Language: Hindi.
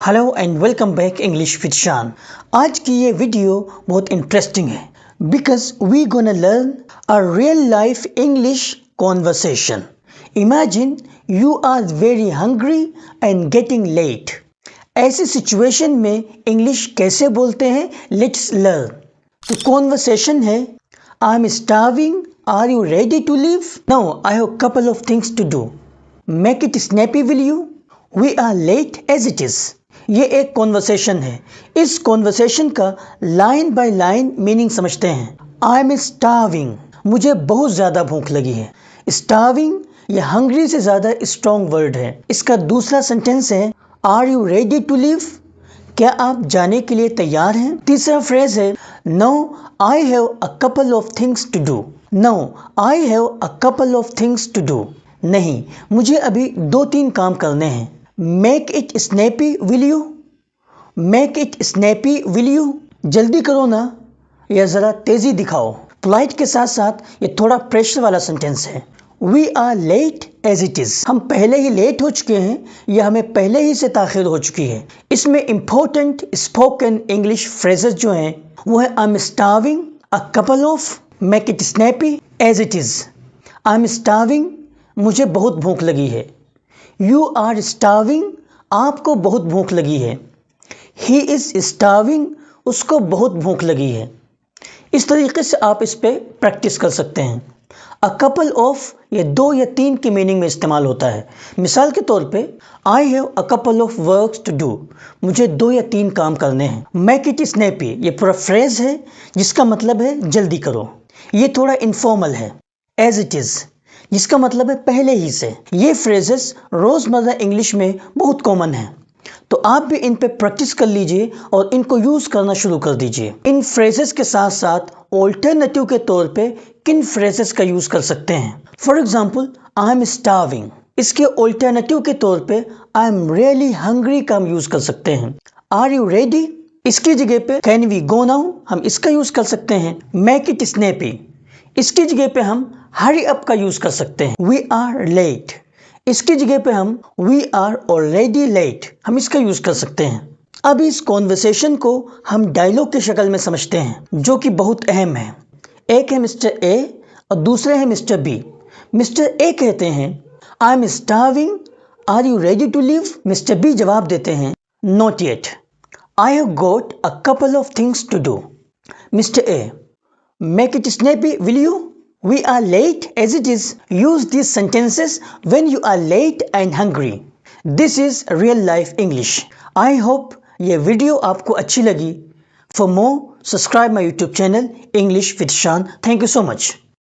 Hello and welcome back English with Shaan. आज की ये वीडियो बहुत इंटरेस्टिंग है because we gonna learn a real life English conversation. Imagine you are very hungry and getting late. ऐसी सिचुएशन में इंग्लिश कैसे बोलते हैं, लेट्स लर्न। तो कॉन्वर्सेशन है, I am starving, are you ready to leave? Now I have couple of things to do. Make it snappy will you? We are late as it is. ये एक कॉन्वर्सेशन है। इस कॉन्वर्सेशन का लाइन बाय लाइन मीनिंग समझते हैं। आई एम स्टार्विंग, मुझे बहुत ज़्यादा भूख लगी है। स्टार्विंग ये हंग्री से ज़्यादा स्ट्रॉन्ग वर्ड है। इसका दूसरा सेंटेंस है, are you ready to leave? क्या आप जाने के लिए तैयार हैं? तीसरा फ्रेज है, no I have a couple of things to do. No I have a couple of things to do. नहीं, मुझे अभी 2-3 काम करने हैं। Make it snappy will you? Make it snappy will you? जल्दी करो ना, या ज़रा तेज़ी दिखाओ। पोलाइट के साथ साथ ये थोड़ा प्रेशर वाला सेंटेंस है। We are late as it is, हम पहले ही लेट हो चुके हैं या हमें पहले ही से ताख़िर हो चुकी है। इसमें इंपॉर्टेंट स्पोकन इंग्लिश फ्रेजेस जो हैं वो है, I am starving, a couple of, make it snappy, as it is. I am starving, मुझे बहुत भूख लगी है। यू आर स्टार्विंग, आपको बहुत भूख लगी है। ही इज़ स्टार्विंग, उसको बहुत भूख लगी है। इस तरीके से आप इस पे प्रैक्टिस कर सकते हैं। अ कपल ऑफ ये 2 या 3 की मीनिंग में इस्तेमाल होता है। मिसाल के तौर पे, I have a couple of works to do, मुझे 2 या 3 काम करने हैं। मेक इट स्नैपी ये पूरा फ्रेज है जिसका मतलब है जल्दी करो। ये थोड़ा इनफॉर्मल है। एज इट इज़ जिसका मतलब है पहले ही से। ये फ्रेजेस रोज़मर्रा इंग्लिश में बहुत कॉमन है, तो आप भी इन पे प्रैक्टिस कर लीजिए और इनको यूज़ करना शुरू कर दीजिए। इन फ्रेजेस के साथ साथ ऑल्टरनेटिव के तौर पे किन फ्रेजेस का यूज़ कर सकते हैं? For example, I am starving, इसके ऑल्टरनेटिव के तौर पे आई एम रियली हंग्री का हम यूज़ कर सकते हैं। आर यू रेडी, इसकी जगह पे कैन वी गो नाउ, हम इसका यूज़ कर सकते हैं। मेक इट स्नैपी, इसकी जगह पे हम हरी अप का यूज कर सकते हैं। वी आर लेट, इसकी जगह पे हम वी आर ऑलरेडी लेट, हम इसका यूज कर सकते हैं। अब इस कॉन्वर्सेशन को हम डायलॉग की शक्ल में समझते हैं जो कि बहुत अहम है। एक है मिस्टर ए और दूसरे है मिस्टर बी। मिस्टर ए कहते हैं, I am starving, are you ready to leave? Mister B जवाब देते हैं, not yet, I have got a couple of things to do. Mister A, make it snappy will you? We are late as it is. Use these sentences when you are late and hungry. This is real life English. I hope ये वीडियो आपको अच्छी लगी। For more, subscribe my YouTube channel English with Shan. Thank you so much.